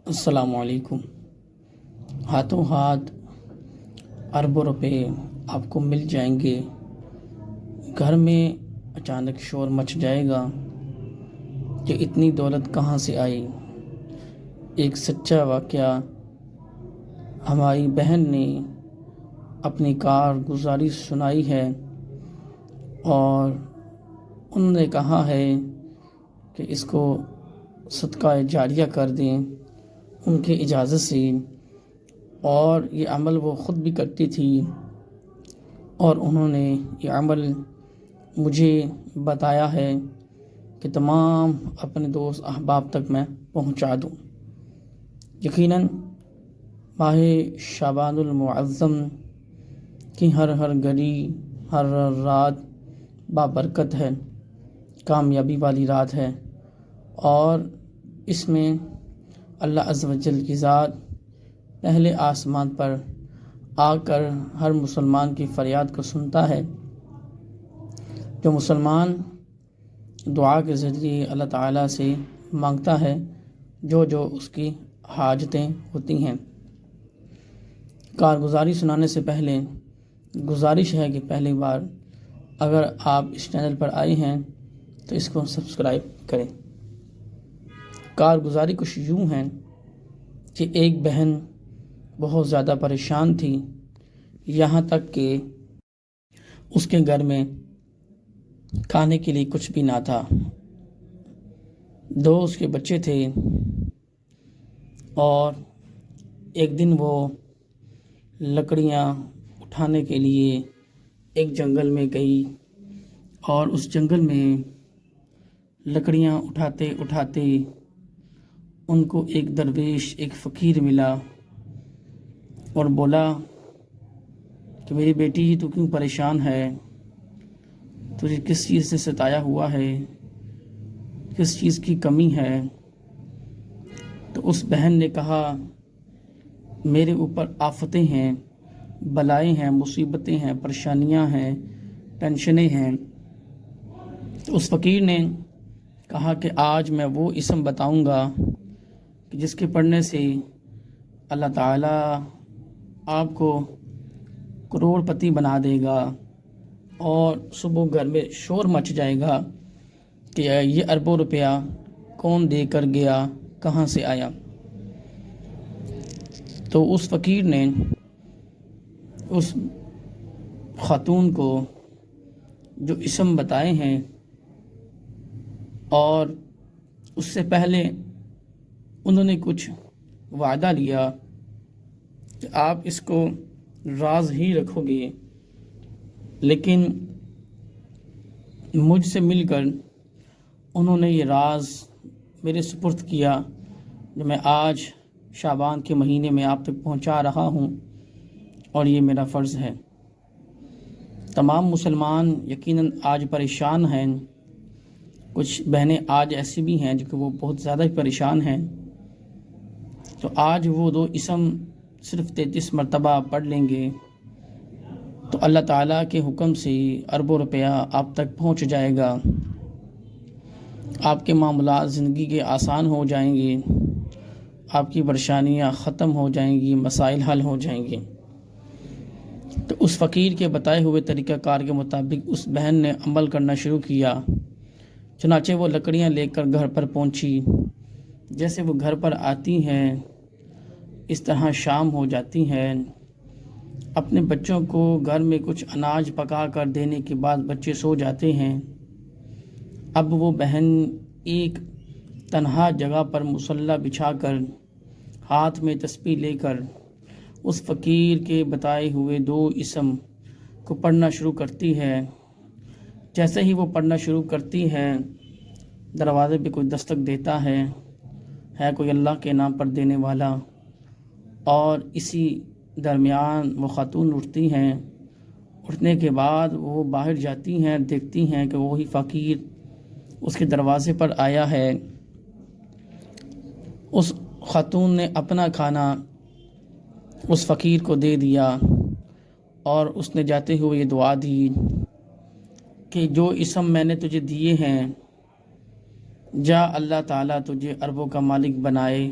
السلام علیکم۔ ہاتھوں ہاتھ اربوں روپے آپ کو مل جائیں گے، گھر میں اچانک شور مچ جائے گا کہ اتنی دولت کہاں سے آئی۔ ایک سچا واقعہ ہماری بہن نے اپنی کارگزاری سنائی ہے اور انہوں نے کہا ہے کہ اس کو صدقہ جاریہ کر دیں ان کی اجازت سے، اور یہ عمل وہ خود بھی کرتی تھی اور انہوں نے یہ عمل مجھے بتایا ہے کہ تمام اپنے دوست احباب تک میں پہنچا دوں۔ یقیناً ماہ شعبان المعظم کی ہر گھڑی، ہر رات بابرکت ہے، کامیابی والی رات ہے، اور اس میں اللہ عز و جل کی ذات پہلے آسمان پر آ کر ہر مسلمان کی فریاد کو سنتا ہے۔ جو مسلمان دعا کے ذریعے اللہ تعالیٰ سے مانگتا ہے جو اس کی حاجتیں ہوتی ہیں۔ کارگزاری سنانے سے پہلے گزارش ہے کہ پہلی بار اگر آپ اس چینل پر آئے ہیں تو اس کو سبسکرائب کریں۔ کارگزاری کچھ یوں ہے کہ ایک بہن بہت زیادہ پریشان تھی، یہاں تک کہ اس کے گھر میں کھانے کے لیے کچھ بھی نہ تھا۔ دو اس کے بچے تھے اور ایک دن وہ لکڑیاں اٹھانے کے لیے ایک جنگل میں گئی، اور اس جنگل میں لکڑیاں اٹھاتے اٹھاتے ان کو ایک درویش، ایک فقیر ملا اور بولا کہ میری بیٹی تو کیوں پریشان ہے، تجھے کس چیز سے ستایا ہوا ہے، کس چیز کی کمی ہے؟ تو اس بہن نے کہا میرے اوپر آفتیں ہیں، بلائیں ہیں، مصیبتیں ہیں، پریشانیاں ہیں، ٹینشنیں ہیں۔ تو اس فقیر نے کہا کہ آج میں وہ اسم بتاؤں گا کہ جس کے پڑھنے سے اللہ تعالیٰ آپ کو کروڑ پتی بنا دے گا، اور صبح گھر میں شور مچ جائے گا کہ یہ اربوں روپیہ کون دے کر گیا، کہاں سے آیا۔ تو اس فقیر نے اس خاتون کو جو اسم بتائے ہیں، اور اس سے پہلے انہوں نے کچھ وعدہ لیا کہ آپ اس کو راز ہی رکھو گے، لیکن مجھ سے مل کر انہوں نے یہ راز میرے سپرد کیا جو میں آج شعبان کے مہینے میں آپ تک پہنچا رہا ہوں، اور یہ میرا فرض ہے۔ تمام مسلمان یقیناً آج پریشان ہیں، کچھ بہنیں آج ایسی بھی ہیں جو کہ وہ بہت زیادہ پریشان ہیں، تو آج وہ دو اسم صرف 33 مرتبہ پڑھ لیں گے تو اللہ تعالیٰ کے حکم سے اربوں روپیہ آپ تک پہنچ جائے گا، آپ کے معاملات زندگی کے آسان ہو جائیں گے، آپ کی پریشانیاں ختم ہو جائیں گی، مسائل حل ہو جائیں گے۔ تو اس فقیر کے بتائے ہوئے طریقہ کار کے مطابق اس بہن نے عمل کرنا شروع کیا، چنانچہ وہ لکڑیاں لے کر گھر پر پہنچی۔ جیسے وہ گھر پر آتی ہیں اس طرح شام ہو جاتی ہے، اپنے بچوں کو گھر میں کچھ اناج پکا کر دینے کے بعد بچے سو جاتے ہیں۔ اب وہ بہن ایک تنہا جگہ پر مصلی بچھا کر ہاتھ میں تسبیح لے کر اس فقیر کے بتائے ہوئے دو اسم کو پڑھنا شروع کرتی ہے۔ جیسے ہی وہ پڑھنا شروع کرتی ہے، دروازے پہ کوئی دستک دیتا ہے کوئی اللہ کے نام پر دینے والا، اور اسی درمیان وہ خاتون اٹھتی ہیں۔ اٹھنے کے بعد وہ باہر جاتی ہیں، دیکھتی ہیں کہ وہی فقیر اس کے دروازے پر آیا ہے۔ اس خاتون نے اپنا کھانا اس فقیر کو دے دیا، اور اس نے جاتے ہوئے یہ دعا دی کہ جو اسم میں نے تجھے دیے ہیں، جا اللہ تعالیٰ تجھے اربوں کا مالک بنائے،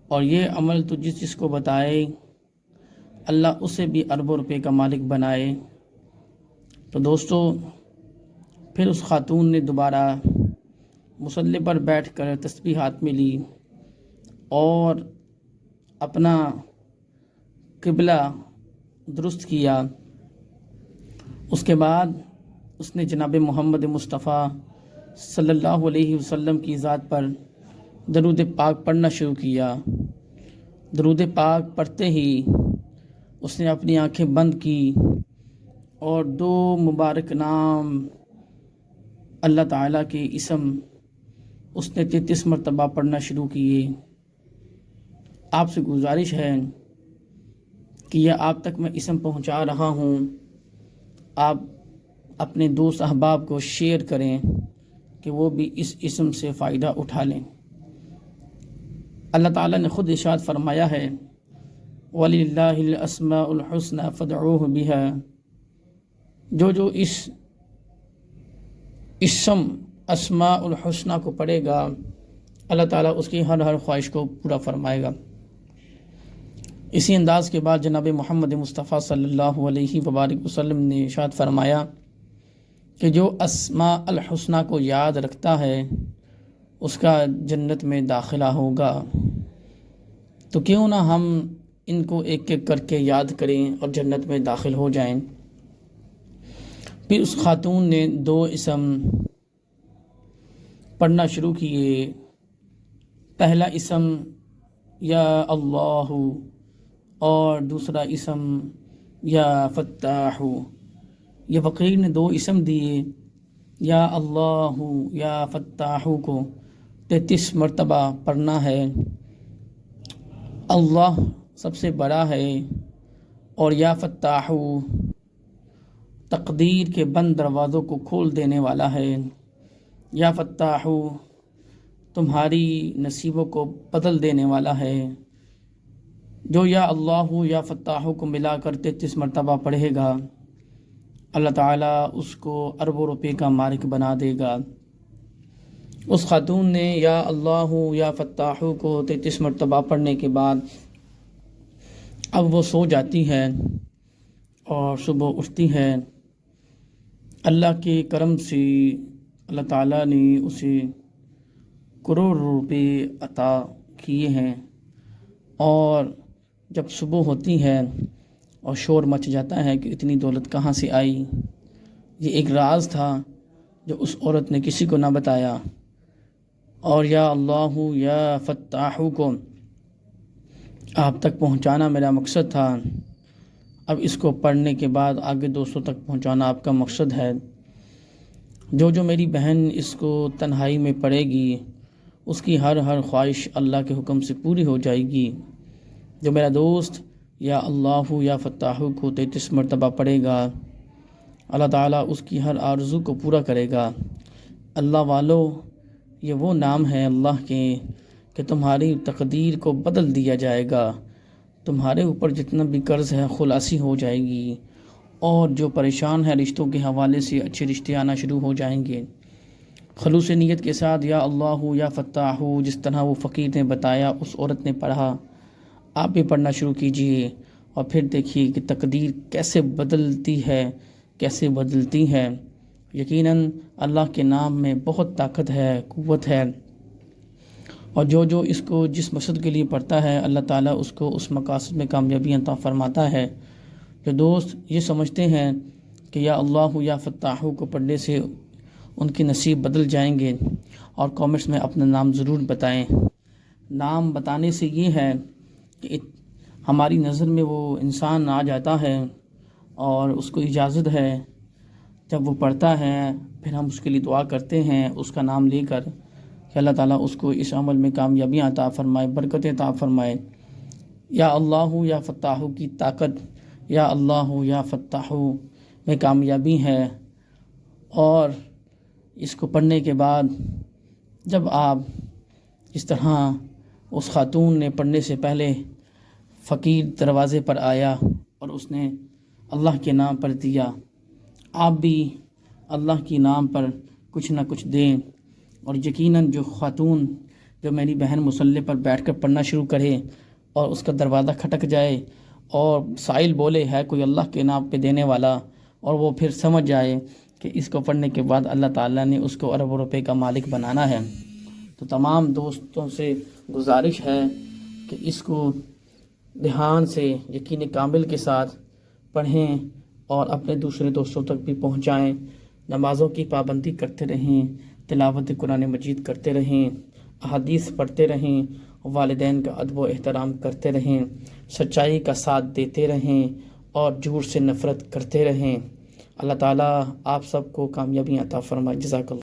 اور یہ عمل تو جس کو بتائے اللہ اسے بھی اربوں روپے کا مالک بنائے۔ تو دوستو، پھر اس خاتون نے دوبارہ مصلی پر بیٹھ کر تسبیح ہاتھ میں لی اور اپنا قبلہ درست کیا۔ اس کے بعد اس نے جناب محمد مصطفیٰ صلی اللہ علیہ وسلم کی ذات پر درود پاک پڑھنا شروع کیا۔ درود پاک پڑھتے ہی اس نے اپنی آنکھیں بند کی اور دو مبارک نام اللہ تعالیٰ کے اسم اس نے 33 مرتبہ پڑھنا شروع کیے۔ آپ سے گزارش ہے کہ یہ آپ تک میں اسم پہنچا رہا ہوں، آپ اپنے دوست احباب کو شیئر کریں کہ وہ بھی اس اسم سے فائدہ اٹھا لیں۔ اللہ تعالیٰ نے خود ارشاد فرمایا ہے وَلِلَّهِ الْأَسْمَاءُ الْحُسْنَى فَادْعُوهُ بِهَا، جو اس اسم اسماء الحسنہ کو پڑھے گا اللہ تعالیٰ اس کی ہر خواہش کو پورا فرمائے گا۔ اسی انداز کے بعد جناب محمد مصطفیٰ صلی اللہ علیہ وبارک وسلم نے ارشاد فرمایا کہ جو اسماء الحسنہ کو یاد رکھتا ہے اس کا جنت میں داخلہ ہوگا۔ تو کیوں نہ ہم ان کو ایک ایک کر کے یاد کریں اور جنت میں داخل ہو جائیں۔ پھر اس خاتون نے 2 اسم پڑھنا شروع کیے۔ پہلا اسم یا اللہ اور دوسرا اسم یا فتاح۔ یہ فقیر نے 2 اسم دیے، یا اللہ یا فتاح کو 33 مرتبہ پڑھنا ہے۔ اللہ سب سے بڑا ہے اور یا فتاح تقدیر کے بند دروازوں کو کھول دینے والا ہے۔ یا فتاح تمہاری نصیبوں کو بدل دینے والا ہے۔ جو یا اللہ یا فتاح کو ملا کر 33 مرتبہ پڑھے گا اللہ تعالیٰ اس کو اربوں روپے کا مالک بنا دے گا۔ اس خاتون نے یا اللہ یا فتاح کو 33 مرتبہ پڑھنے کے بعد اب وہ سو جاتی ہے اور صبح اٹھتی ہے۔ اللہ کے کرم سے اللہ تعالیٰ نے اسے کروڑ روپے عطا کیے ہیں، اور جب صبح ہوتی ہے اور شور مچ جاتا ہے کہ اتنی دولت کہاں سے آئی، یہ ایک راز تھا جو اس عورت نے کسی کو نہ بتایا۔ اور یا اللہ یا فتاح کو آپ تک پہنچانا میرا مقصد تھا، اب اس کو پڑھنے کے بعد آگے دوستوں تک پہنچانا آپ کا مقصد ہے۔ جو میری بہن اس کو تنہائی میں پڑھے گی اس کی ہر خواہش اللہ کے حکم سے پوری ہو جائے گی۔ جو میرا دوست یا اللہ یا فتاح کو 33 مرتبہ پڑھے گا اللہ تعالیٰ اس کی ہر آرزو کو پورا کرے گا۔ اللہ والو، یہ وہ نام ہے اللہ کے کہ تمہاری تقدیر کو بدل دیا جائے گا، تمہارے اوپر جتنا بھی قرض ہے خلاصی ہو جائے گی، اور جو پریشان ہے رشتوں کے حوالے سے اچھے رشتے آنا شروع ہو جائیں گے۔ خلوص نیت کے ساتھ یا اللہ یا فتاح جس طرح وہ فقیر نے بتایا اس عورت نے پڑھا، آپ بھی پڑھنا شروع کیجئے اور پھر دیکھیے کہ تقدیر کیسے بدلتی ہے، کیسے بدلتی ہے۔ یقیناً اللہ کے نام میں بہت طاقت ہے، قوت ہے، اور جو اس کو جس مقصد کے لیے پڑھتا ہے اللہ تعالیٰ اس کو اس مقاصد میں کامیابی عطا فرماتا ہے۔ جو دوست یہ سمجھتے ہیں کہ یا اللہ یا فتاح کو پڑھنے سے ان کی نصیب بدل جائیں گے، اور کامنٹس میں اپنا نام ضرور بتائیں۔ نام بتانے سے یہ ہے کہ ہماری نظر میں وہ انسان آ جاتا ہے اور اس کو اجازت ہے جب وہ پڑھتا ہے پھر ہم اس کے لیے دعا کرتے ہیں اس کا نام لے کر کہ اللہ تعالیٰ اس کو اس عمل میں کامیابیاں عطا فرمائے، برکتیں عطا فرمائے۔ یا اللہ یا فتاح کی طاقت یا اللہ یا فتاح میں کامیابی ہے، اور اس کو پڑھنے کے بعد جب آپ اس طرح اس خاتون نے پڑھنے سے پہلے فقیر دروازے پر آیا اور اس نے اللہ کے نام پر دیا، آپ بھی اللہ کے نام پر کچھ نہ کچھ دیں، اور یقیناً جو خاتون جو میری بہن مصلی پر بیٹھ کر پڑھنا شروع کرے اور اس کا دروازہ کھٹک جائے اور سائل بولے ہے کوئی اللہ کے نام پہ دینے والا، اور وہ پھر سمجھ جائے کہ اس کو پڑھنے کے بعد اللہ تعالیٰ نے اس کو اربوں روپے کا مالک بنانا ہے، تو تمام دوستوں سے گزارش ہے کہ اس کو دھیان سے یقین کامل کے ساتھ پڑھیں اور اپنے دوسرے دوستوں تک بھی پہنچائیں، نمازوں کی پابندی کرتے رہیں، تلاوت قرآن مجید کرتے رہیں، احادیث پڑھتے رہیں، والدین کا ادب و احترام کرتے رہیں، سچائی کا ساتھ دیتے رہیں اور جھوٹ سے نفرت کرتے رہیں۔ اللہ تعالیٰ آپ سب کو کامیابی عطا فرمائے۔ جزاک اللہ۔